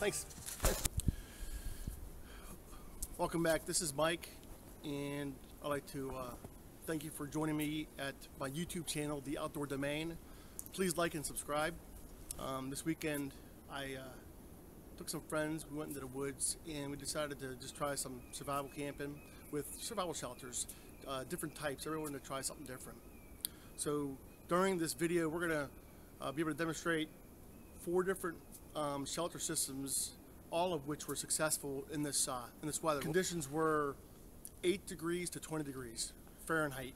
Thanks. Welcome back. This is Mike, and I'd like to thank you for joining me at my YouTube channel, The Outdoor Domain. Please like and subscribe. This weekend, I took some friends. We went into the woods, and we decided to just try some survival camping with survival shelters, different types. Everyone wanted to try something different. So during this video, we're going to be able to demonstrate 4 different shelter systems, all of which were successful in this weather. Conditions were 8 degrees to 20 degrees Fahrenheit.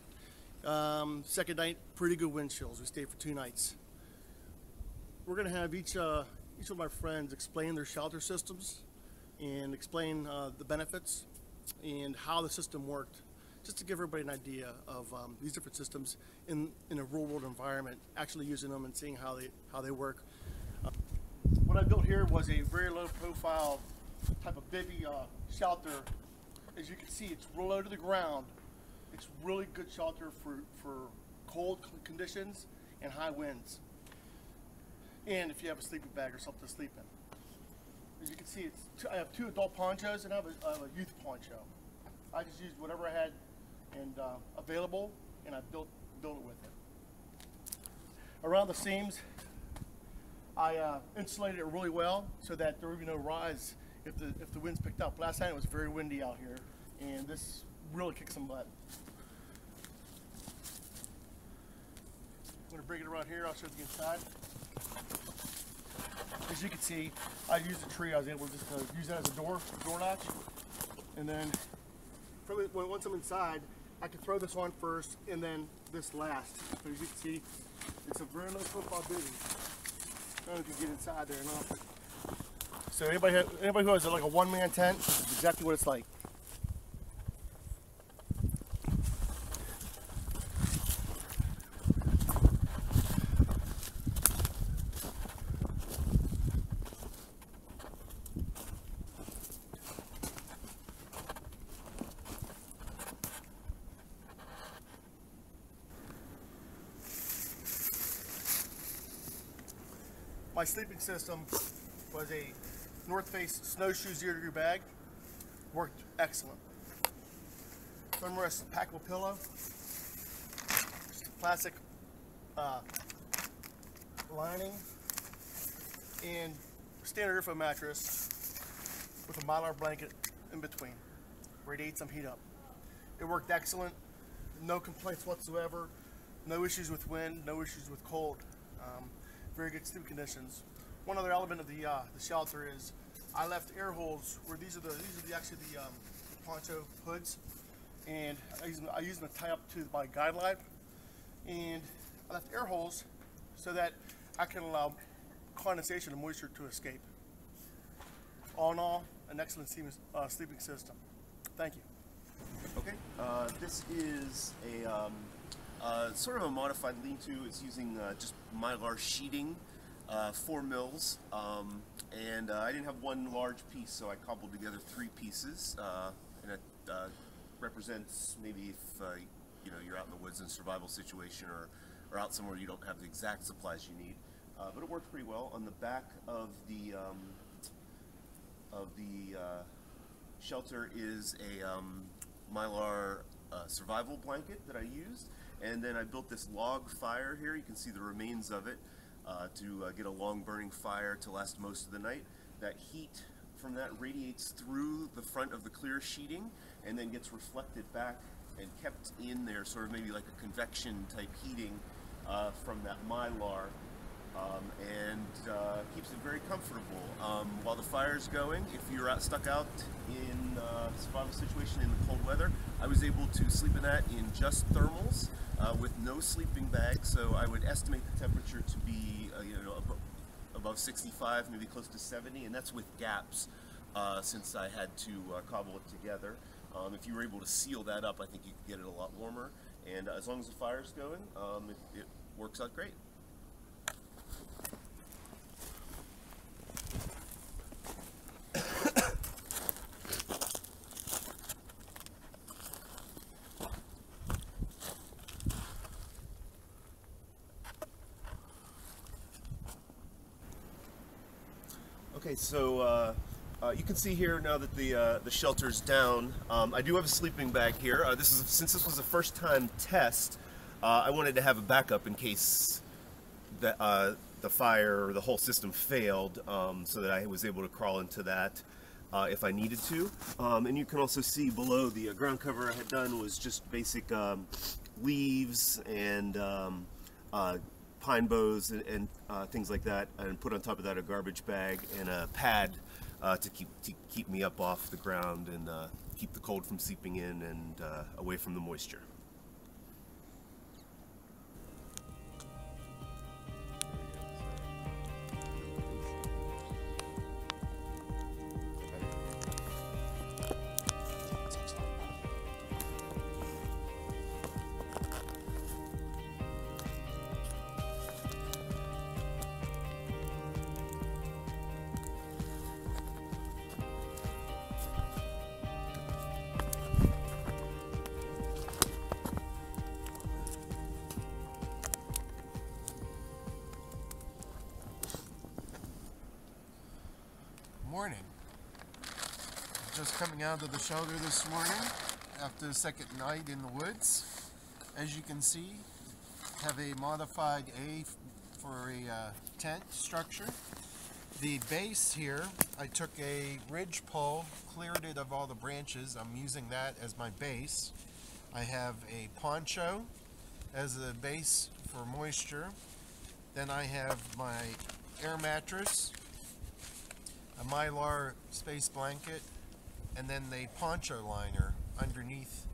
Second night, pretty good wind chills. We stayed for 2 nights. We're going to have each of my friends explain their shelter systems and explain the benefits and how the system worked, just to give everybody an idea of these different systems in a real world environment, actually using them and seeing how they work. What I built here was a very low profile type of bivy shelter. As you can see, it's real low to the ground. It's really good shelter for cold conditions and high winds. And if you have a sleeping bag or something to sleep in. As you can see, I have 2 adult ponchos and I have a youth poncho. I just used whatever I had and available, and I built it with it. Around the seams, I insulated it really well so that there would be no rise if the winds picked up. Last night it was very windy out here, and this really kicked some butt. I'm going to bring it around here. I'll show you the inside. As you can see, I used a tree. I was able to just use that as a door latch, and then once I'm inside, I can throw this on first and then this last. So as you can see, it's a very low profile bivy. I don't know if you get inside there or not. So anybody who has like a one-man tent, this is exactly what it's like. My sleeping system was a North Face snowshoe 0 degree bag. Worked excellent. Sunrest packable pillow. Just a plastic lining. And standard Irfo mattress with a Mylar blanket in between. Radiate some heat up. It worked excellent. No complaints whatsoever. No issues with wind. No issues with cold. Very good sleep conditions. One other element of the shelter is I left air holes where these are actually the poncho hoods, and I use them to tie up to my guide light, and I left air holes so that I can allow condensation and moisture to escape. All in all, an excellent sleeping system. Thank you. Okay, this is a sort of a modified lean-to. It's using just Mylar sheeting, 4 mils, and I didn't have one large piece, so I cobbled together 3 pieces, and it represents maybe if you're out in the woods in a survival situation or out somewhere you don't have the exact supplies you need, but it worked pretty well. On the back of the shelter is a Mylar survival blanket that I used. And then I built this log fire here. You can see the remains of it to get a long burning fire to last most of the night. That heat from that radiates through the front of the clear sheeting and then gets reflected back and kept in there, sort of maybe like a convection type heating from that Mylar, and keeps it very comfortable. While the fire's going, if you're stuck out in a survival situation in the cold weather, I was able to sleep in that in just thermals with no sleeping bag. So I would estimate the temperature to be above 65, maybe close to 70, and that's with gaps since I had to cobble it together. If you were able to seal that up, I think you could get it a lot warmer, and as long as the fire's going, it works out great. Okay, so you can see here now that the shelter's down. I do have a sleeping bag here. Since this was a first-time test, I wanted to have a backup in case that the fire or the whole system failed, so that I was able to crawl into that if I needed to. And you can also see below the ground cover I had done was just basic leaves and pine boughs and things like that, and put on top of that a garbage bag and a pad to keep me up off the ground and keep the cold from seeping in and away from the moisture. Morning. Just coming out of the shelter this morning after the second night in the woods. As you can see, have a modified A for a tent structure. The base here, I took a ridge pole, cleared it of all the branches. I'm using that as my base. I have a poncho as a base for moisture. Then I have my air mattress, a Mylar space blanket, and then the poncho liner underneath.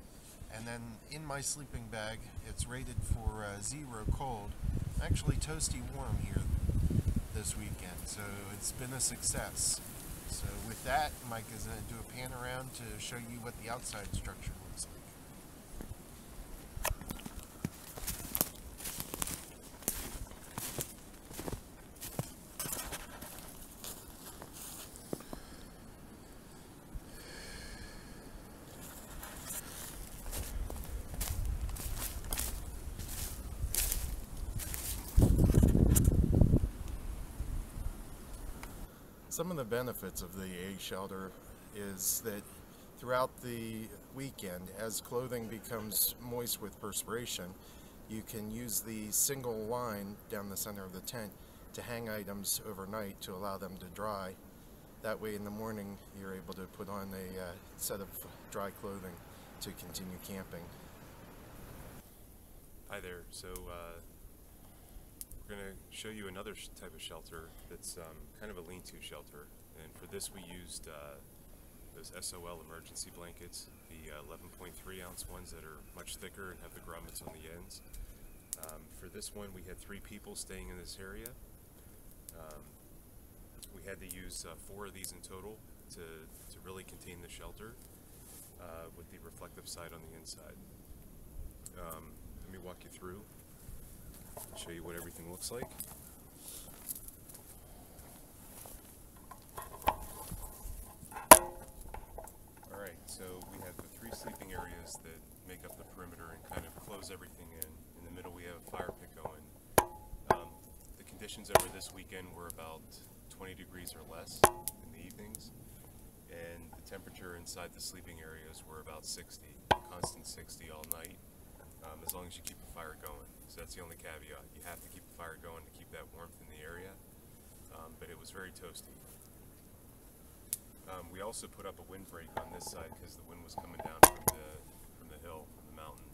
And then in my sleeping bag, it's rated for 0 cold. Actually toasty warm here this weekend, so it's been a success. So with that, Mike is going to do a pan around to show you what the outside structure looks like. Some of the benefits of the A shelter is that throughout the weekend, as clothing becomes moist with perspiration, you can use the single line down the center of the tent to hang items overnight to allow them to dry. That way in the morning you're able to put on a set of dry clothing to continue camping. Hi there. So we're going to show you another type of shelter that's kind of a lean-to shelter. And for this we used those SOL emergency blankets, the 11.3 ounce ones that are much thicker and have the grommets on the ends. For this one we had 3 people staying in this area. We had to use 4 of these in total to really contain the shelter with the reflective side on the inside. Let me walk you through and show you what everything looks like. Alright, so we have the 3 sleeping areas that make up the perimeter and kind of close everything in. In the middle we have a fire pit going. The conditions over this weekend were about 20 degrees or less in the evenings, and the temperature inside the sleeping areas were about 60, constant 60 all night, as long as you keep the fire going. So that's the only caveat. You have to keep the fire going to keep that warmth in the area, but it was very toasty. We also put up a windbreak on this side because the wind was coming down from the hill, from the mountain.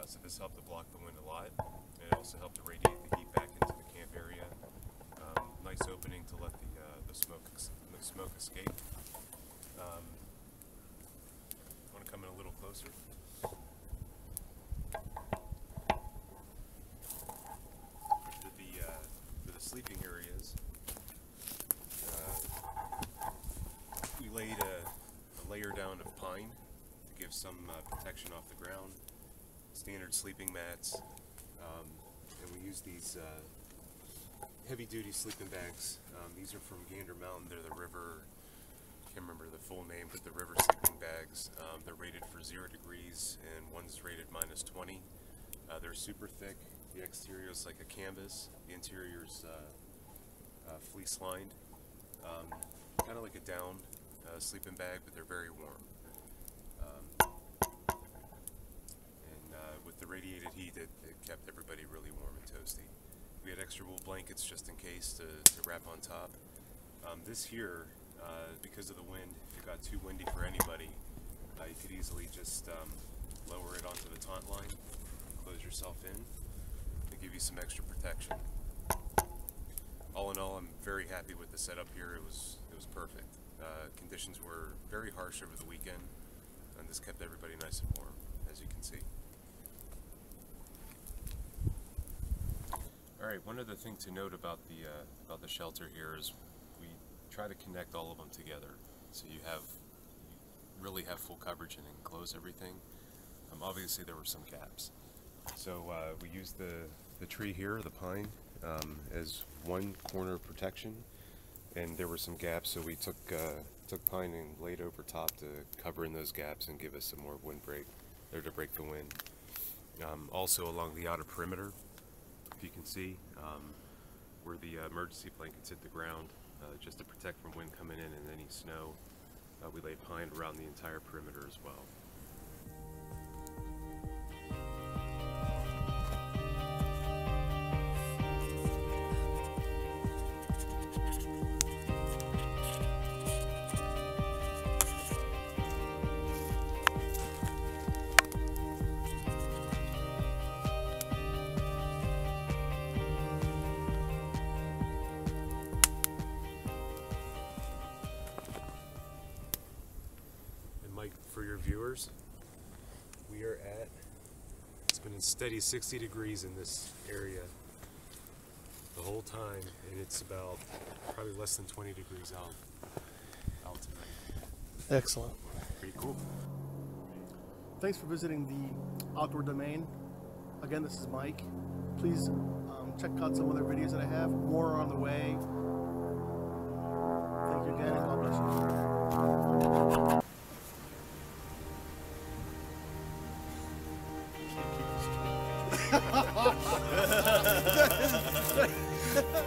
So this helped to block the wind a lot, and it also helped to radiate the heat back into the camp area. Nice opening to let the smoke escape. Want to come in a little closer? For the sleeping areas, we laid a layer down of pine to give some protection off the ground. Standard sleeping mats, and we use these heavy-duty sleeping bags. These are from Gander Mountain. They're the River, I can't remember the full name, but the River sleeping bags. They're rated for 0 degrees, and one's rated -20. They're super thick. The exterior is like a canvas. The interior's fleece lined. Kind of like a down sleeping bag, but they're very warm. With the radiated heat, it kept everybody really warm and toasty. We had extra wool blankets just in case to wrap on top. This here, because of the wind, if it got too windy for anybody, you could easily just lower it onto the taunt line, close yourself in, to give you some extra protection. All in all, I'm very happy with the setup here. It was perfect. Conditions were very harsh over the weekend, and this kept everybody nice and warm, as you can see. All right, one other thing to note about the shelter here is we try to connect all of them together, so you really have full coverage and enclose everything. Obviously, there were some gaps, so we used the tree here, the pine, as one corner of protection, and there were some gaps, so we took pine and laid over top to cover in those gaps and give us some more wind break, or to break the wind. Also along the outer perimeter, if you can see, where the emergency blankets hit the ground, just to protect from wind coming in and any snow, we laid pine around the entire perimeter as well. For your viewers, we are at, it's been a steady 60 degrees in this area the whole time, and it's about probably less than 20 degrees out tonight. Excellent. Pretty cool. Thanks for visiting the Outdoor Domain. Again, this is Mike. Please check out some other videos that I have. More are on the way. Thank you again, and God bless you.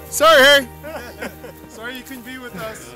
Sorry, Harry. Sorry you couldn't be with us.